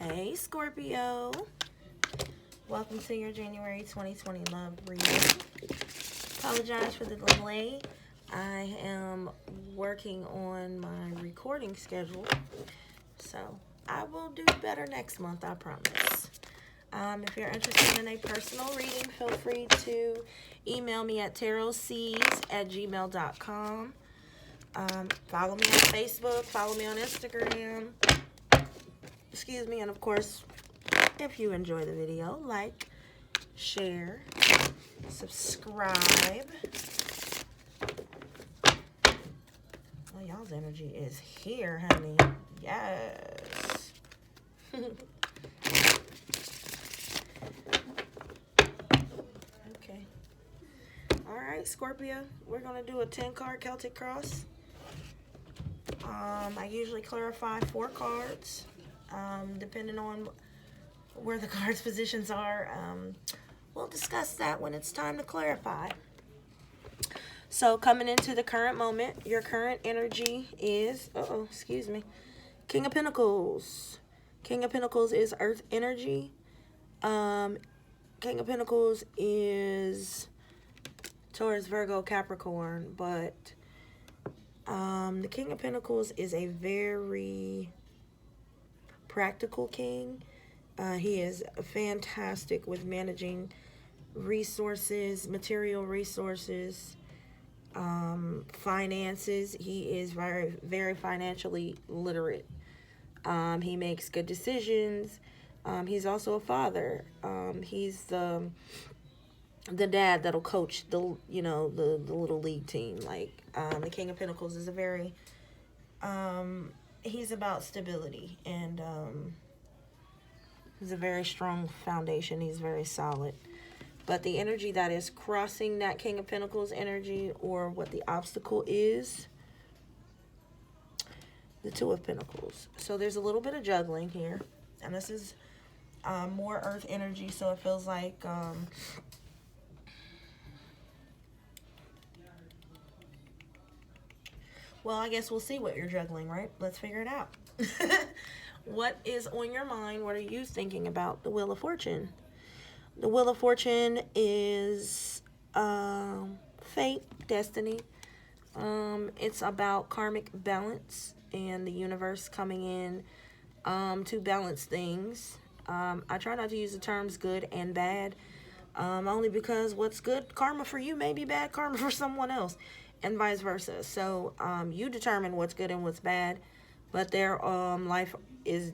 Hey Scorpio, welcome to your January 2020 love reading. Apologize for the delay. I am working on my recording schedule, so I will do better next month, I promise. If you're interested in a personal reading, feel free to email me at tarotseeds@gmail.com. Follow me on Facebook, follow me on Instagram. Excuse me, and of course, if you enjoy the video, like, share, subscribe. Well, y'all's energy is here, honey. Yes. Okay. All right, Scorpio, we're going to do a 10-card Celtic cross. I usually clarify 4 cards, depending on where the cards' positions are. We'll discuss that when it's time to clarify. So coming into the current moment, your current energy is, King of Pentacles. King of Pentacles is Earth energy. King of Pentacles is Taurus, Virgo, Capricorn, but the King of Pentacles is a very practical king. He is fantastic with managing resources, material resources, finances. He is very, very financially literate. He makes good decisions. He's also a father. He's the dad that'll coach the little league team. Like the King of Pentacles is a very he's about stability, and he's a very strong foundation. He's very solid. But the energy that is crossing that King of Pentacles energy, or what the obstacle is, the Two of Pentacles. So there's a little bit of juggling here, and this is more Earth energy, so it feels like well, I guess we'll see what you're juggling, right? Let's figure it out. What is on your mind? What are you thinking about? The Wheel of Fortune. The Wheel of Fortune is fate, destiny. It's about karmic balance and the universe coming in to balance things. I try not to use the terms good and bad, only because what's good karma for you may be bad karma for someone else, and vice versa. So you determine what's good and what's bad, but their life is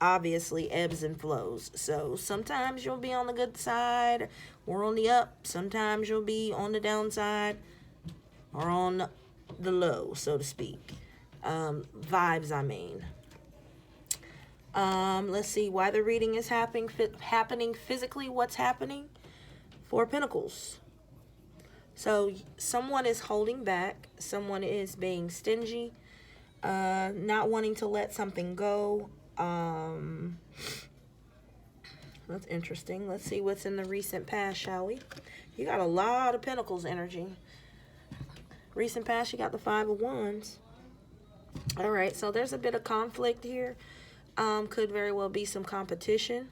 obviously ebbs and flows. So sometimes you'll be on the good side or on the up. Sometimes you'll be on the downside or on the low, so to speak. Vibes, I mean. Let's see why the reading is happening physically. What's happening? 4 of Pentacles. So someone is holding back. Someone is being stingy, not wanting to let something go. That's interesting. Let's see what's in the recent past, shall we? You got a lot of Pentacles energy. Recent past, you got the 5 of Wands. All right, so there's a bit of conflict here. Could very well be some competition.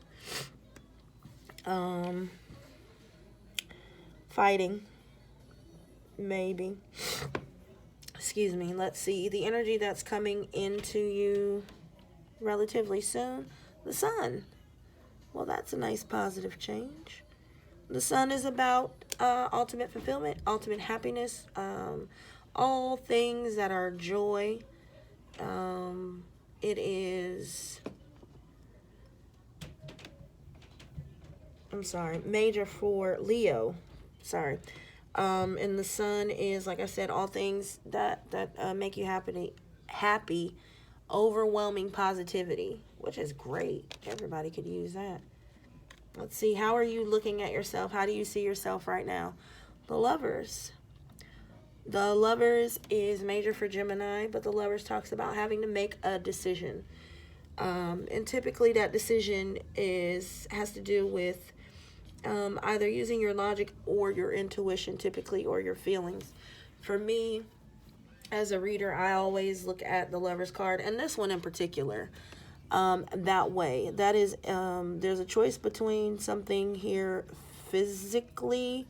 Fighting. Maybe. Excuse me. Let's see. The energy that's coming into you relatively soon. The Sun. Well, that's a nice positive change. The Sun is about ultimate fulfillment, ultimate happiness, all things that are joy. It is, major for Leo. Sorry. And the Sun is, like I said, all things that make you happy, overwhelming positivity, which is great. Everybody could use that. Let's see, how are you looking at yourself? How do you see yourself right now? The Lovers. The Lovers is major for Gemini, but the Lovers talks about having to make a decision. And typically that decision has to do with either using your logic or your intuition, typically, or your feelings. For me, as a reader, I always look at the Lover's card, and this one in particular. that way. That is, there's a choice between something here physically,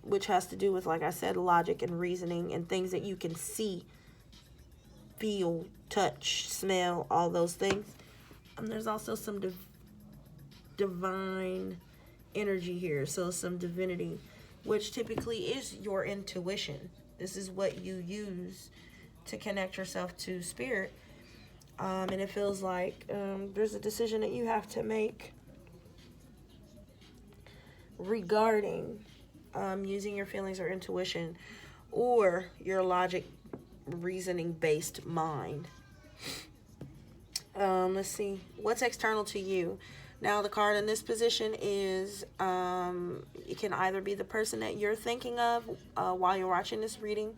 which has to do with, like I said, logic and reasoning and things that you can see, feel, touch, smell, all those things. There's also some divine energy here, so some divinity, which typically is your intuition. This is what you use to connect yourself to spirit. And it feels like there's a decision that you have to make regarding using your feelings or intuition or your logic, reasoning based mind. Let's see. What's external to you? Now, the card in this position is, it can either be the person that you're thinking of while you're watching this reading,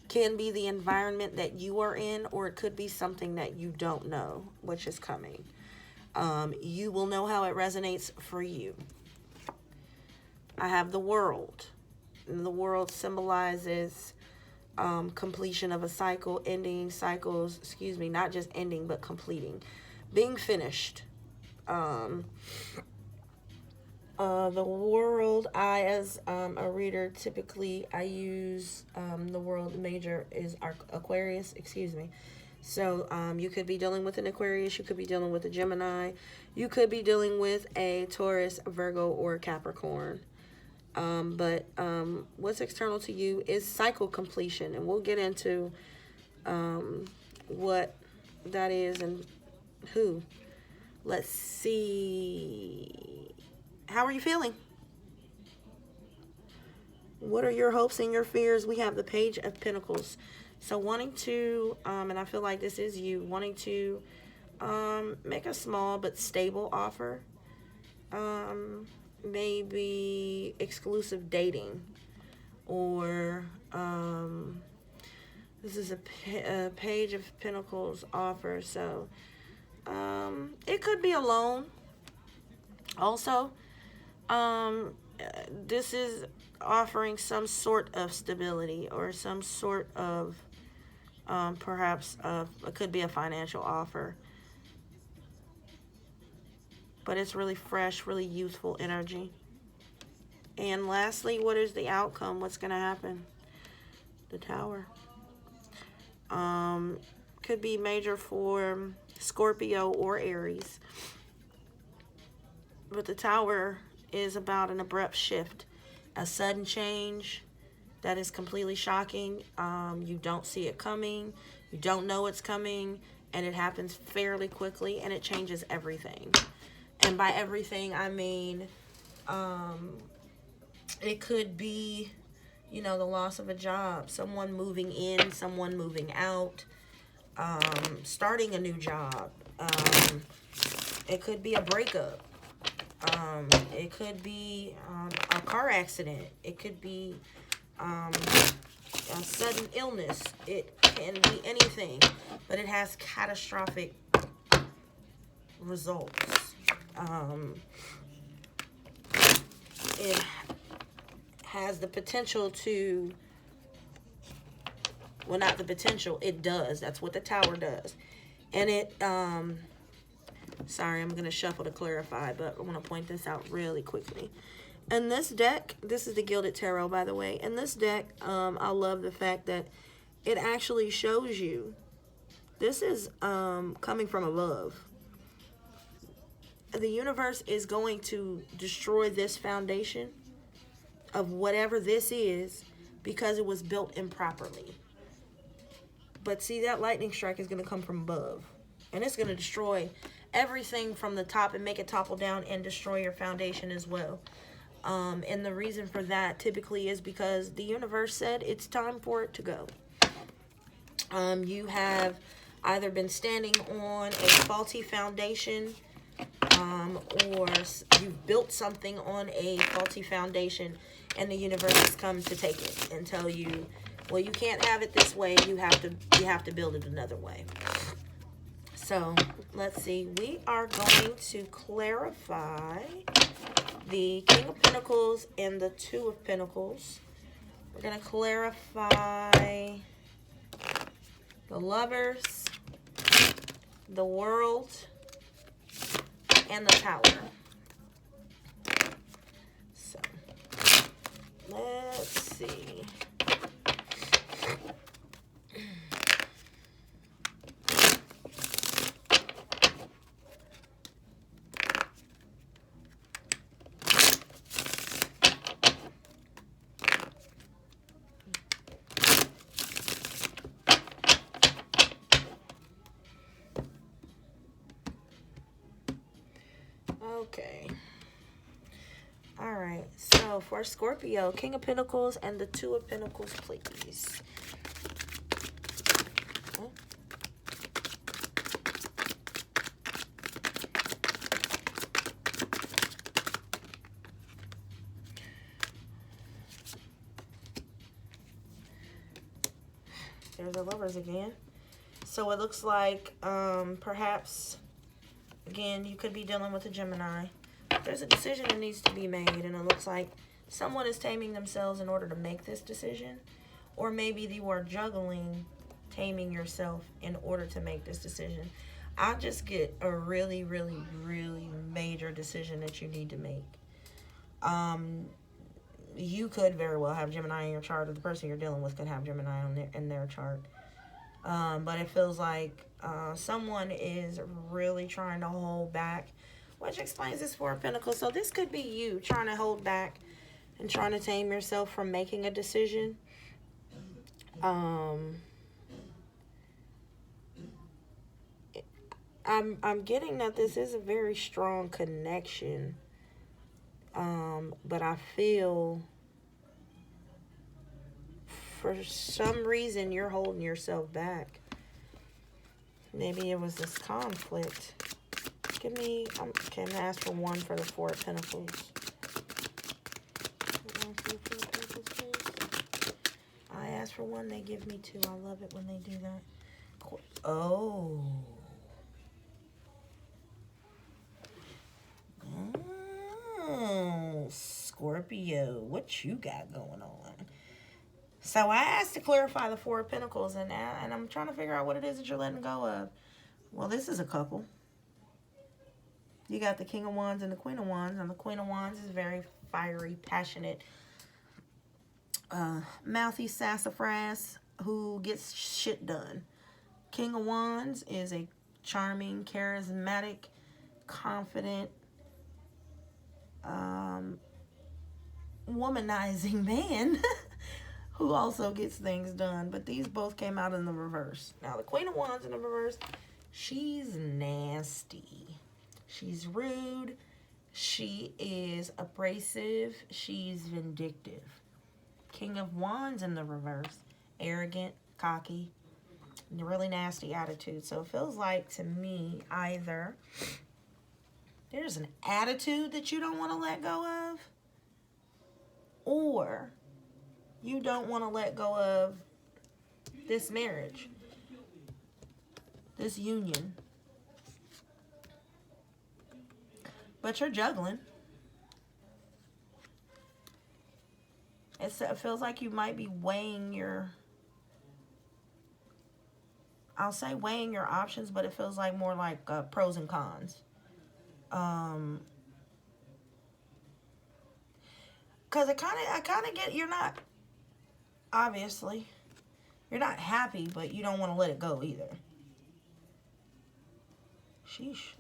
can be the environment that you are in, or it could be something that you don't know, which is coming. You will know how it resonates for you. I have the world. And the world symbolizes completion of a cycle, ending cycles, not just ending, but completing, being finished. The world, as a reader, typically I use the world major is Aquarius, So you could be dealing with an Aquarius, you could be dealing with a Gemini, you could be dealing with a Taurus, Virgo, or Capricorn. But what's external to you is cycle completion, and we'll get into what that is and who. Let's see. How are you feeling? What are your hopes and your fears? We have the Page of Pentacles. So wanting to, and I feel like this is you, wanting to make a small but stable offer. Maybe exclusive dating, or this is a Page of Pentacles offer, so it could be a loan also. This is offering some sort of stability or some sort of perhaps it could be a financial offer, but it's really fresh, really youthful energy. And lastly, what is the outcome? What's going to happen? The Tower. Could be major for Scorpio or Aries. But the Tower is about an abrupt shift, a sudden change that is completely shocking. You don't see it coming. You don't know it's coming. And it happens fairly quickly, and it changes everything. And by everything, I mean, it could be, the loss of a job, someone moving in, someone moving out, starting a new job. It could be a breakup. It could be a car accident. It could be a sudden illness. It can be anything, but it has catastrophic results. It has the potential to, well, not the potential, it does. That's what the Tower does. And it, sorry, I'm going to shuffle to clarify, but I want to point this out really quickly. In this deck, this is the Gilded Tarot, by the way. In this deck, I love the fact that it actually shows you, this is coming from above. The universe is going to destroy this foundation of whatever this is because it was built improperly. But see, that lightning strike is going to come from above. And it's going to destroy everything from the top and make it topple down and destroy your foundation as well. And the reason for that typically is because the universe said it's time for it to go. You have either been standing on a faulty foundation, or you've built something on a faulty foundation, and the universe has come to take it and tell you, well, you can't have it this way. You have to build it another way. So let's see. We are going to clarify the King of Pentacles and the Two of Pentacles. We're going to clarify the Lovers the World, and the Tower. So, let's see. Okay. All right. So for Scorpio, King of Pentacles and the Two of Pentacles, please. Okay. There's the Lovers again. So it looks like perhaps, again, you could be dealing with a Gemini. There's a decision that needs to be made, and it looks like someone is taming themselves in order to make this decision. Or maybe you are juggling taming yourself in order to make this decision. I just get a really, really, really major decision that you need to make. You could very well have Gemini in your chart, or the person you're dealing with could have Gemini in their chart. But it feels like someone is really trying to hold back, which explains this Four of Pentacles. So this could be you trying to hold back and trying to tame yourself from making a decision. I'm getting that this is a very strong connection. But I feel for some reason you're holding yourself back. Maybe it was this conflict. Give me, okay, I'm going to ask for one for the Four of Pentacles. I ask for one, they give me two. I love it when they do that. Oh. Oh, Scorpio, what you got going on? So I asked to clarify the Four of Pentacles, and I'm trying to figure out what it is that you're letting go of. Well, this is a couple. You got the King of Wands and the Queen of Wands, and the Queen of Wands is very fiery, passionate, mouthy sassafras who gets shit done. King of Wands is a charming, charismatic, confident, womanizing man who also gets things done. But these both came out in the reverse. Now, the Queen of Wands in the reverse, she's nasty. She's rude. She is abrasive. She's vindictive. King of Wands in the reverse, arrogant, cocky, really nasty attitude. So it feels like to me either there's an attitude that you don't want to let go of, or you don't want to let go of this marriage, this union. But you're juggling. It feels like you might be weighing your, I'll say weighing your options, but it feels like more like pros and cons. Because I kind of get, you're not, obviously, you're not happy, but you don't want to let it go either. Sheesh.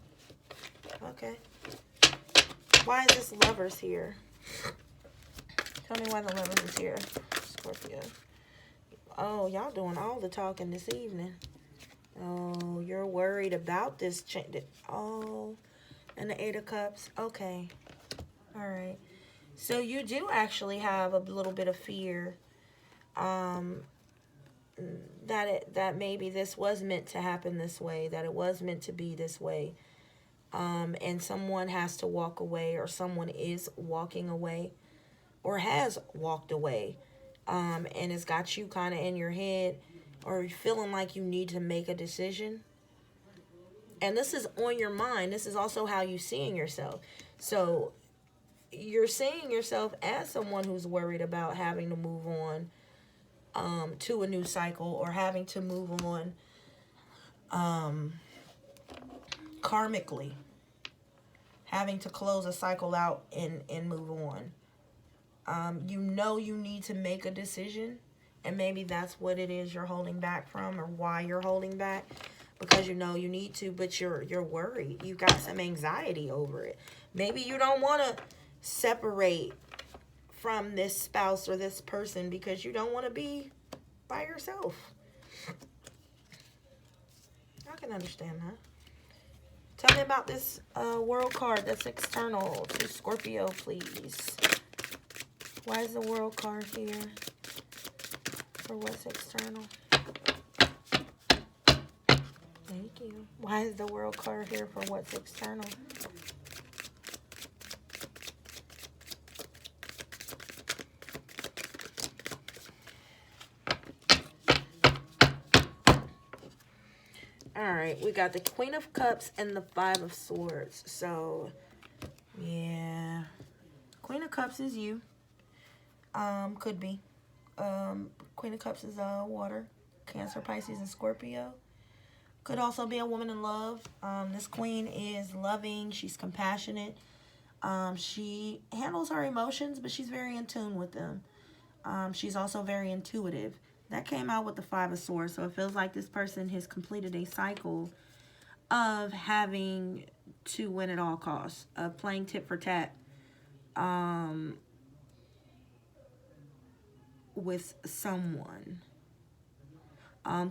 Okay. Why is this Lovers here? Tell me why the Lovers is here, Scorpio. Oh, y'all doing all the talking this evening. Oh, you're worried about this change. Oh, and the Eight of Cups. Okay. All right. So you do actually have a little bit of fear that maybe this was meant to happen this way, that it was meant to be this way. And someone has to walk away, or someone is walking away, or has walked away, and it's got you kind of in your head, or feeling like you need to make a decision. And this is on your mind. This is also how you're seeing yourself. So you're seeing yourself as someone who's worried about having to move on to a new cycle, or having to move on karmically having to close a cycle out and move on. You know you need to make a decision, and maybe that's what it is you're holding back from, or why you're holding back, because you know you need to, but you're worried. You got some anxiety over it. Maybe you don't want to separate from this spouse or this person because you don't want to be by yourself. I can understand that. Tell me about this world card that's external to Scorpio, please. Why is the world card here for what's external? Thank you. Why is the world card here for what's external? All right, we got the Queen of Cups and the Five of Swords. So, yeah. Queen of Cups is you. Could be. Queen of Cups is water. Cancer, Pisces, and Scorpio. Could also be a woman in love. This queen is loving. She's compassionate. She handles her emotions, but she's very in tune with them. She's also very intuitive. That came out with the Five of Swords. So it feels like this person has completed a cycle of having to win at all costs. Of playing tit for tat. With someone.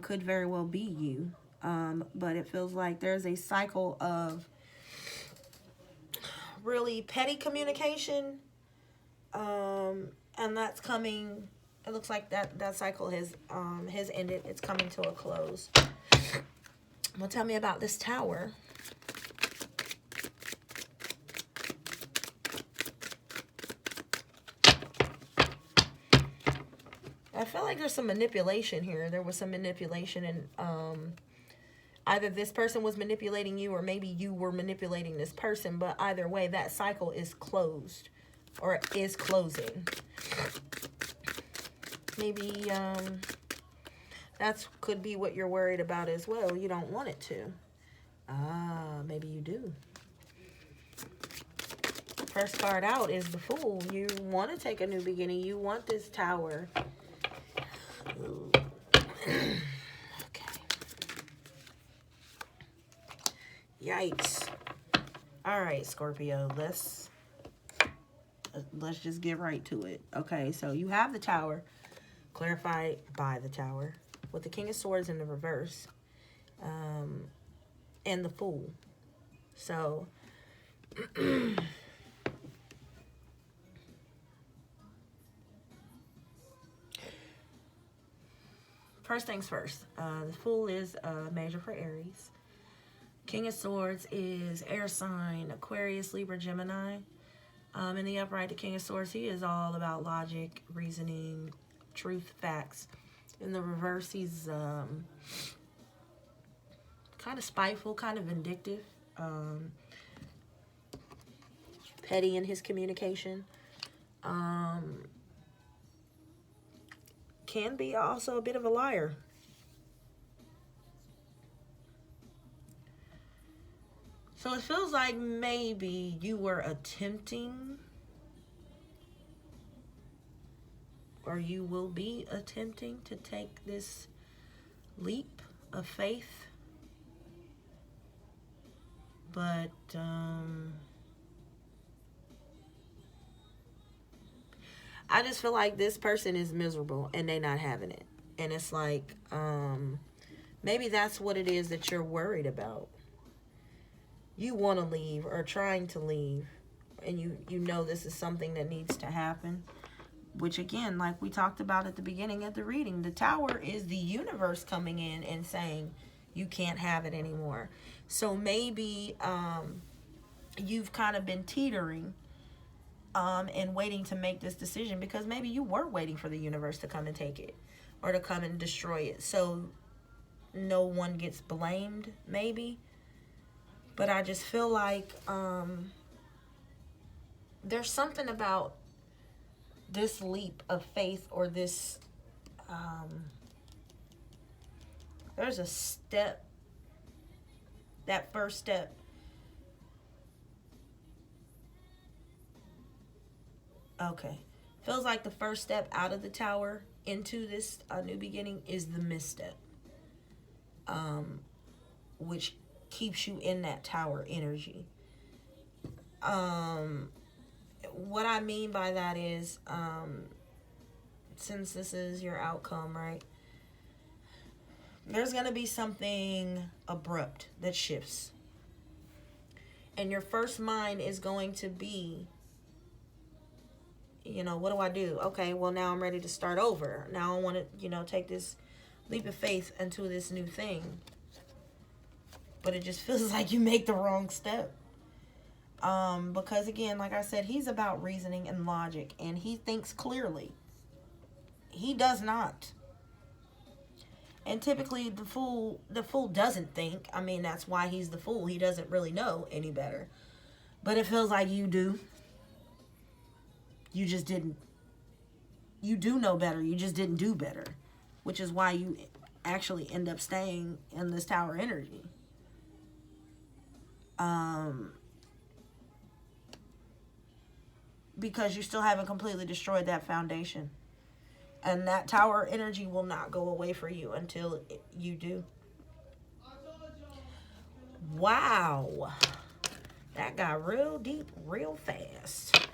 Could very well be you. But it feels like there's a cycle of really petty communication. And that's coming. It looks like that cycle has ended. It's coming to a close. Well, tell me about this Tower. I feel like there's some manipulation here. There was some manipulation, and either this person was manipulating you, or maybe you were manipulating this person. But either way, that cycle is closed, or is closing. Maybe that could be what you're worried about as well. You don't want it to. Maybe you do. First card out is the Fool. You want to take a new beginning. You want this Tower. Okay. Yikes. All right, Scorpio. Let's just get right to it. Okay, so you have the Tower. Clarified by the Tower, with the King of Swords in the reverse, and the Fool. So, first things first, the Fool is major for Aries. King of Swords is air sign, Aquarius, Libra, Gemini. In the upright, the King of Swords, he is all about logic, reasoning, truth, facts. In the reverse, he's kind of spiteful, kind of vindictive, petty in his communication. Can be also a bit of a liar. So it feels like maybe you were attempting, or you will be attempting to take this leap of faith. But I just feel like this person is miserable and they're not having it. And it's like, maybe that's what it is that you're worried about. You want to leave, or trying to leave, and you know this is something that needs to happen. Which, again, like we talked about at the beginning of the reading, the Tower is the universe coming in and saying you can't have it anymore. So maybe you've kind of been teetering and waiting to make this decision, because maybe you were waiting for the universe to come and take it, or to come and destroy it, so no one gets blamed, maybe. But I just feel like there's something about this leap of faith, or this, there's a step, that first step Okay. Feels like the first step out of the tower into this new beginning is the misstep. Which keeps you in that tower energy. What I mean by that is, since this is your outcome, right? There's going to be something abrupt that shifts. And your first mind is going to be, what do I do? Okay, well, now I'm ready to start over. Now I want to, take this leap of faith into this new thing. But it just feels like you make the wrong step. Because, again, like I said, he's about reasoning and logic. And he thinks clearly. He does not. And typically the fool doesn't think. I mean, that's why he's the fool. He doesn't really know any better. But it feels like you do. You just didn't. You do know better. You just didn't do better. Which is why you actually end up staying in this tower energy. Because you still haven't completely destroyed that foundation. And that tower energy will not go away for you until you do. Wow. That got real deep real fast.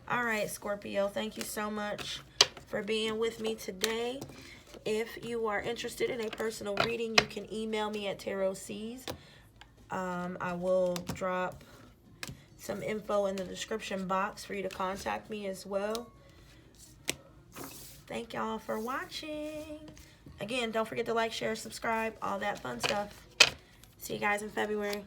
All right, Scorpio, thank you so much for being with me today. If you are interested in a personal reading, you can email me at tarotseas. I will drop some info in the description box for you to contact me as well. Thank y'all for watching. Again, don't forget to like, share, subscribe, all that fun stuff. See you guys in February.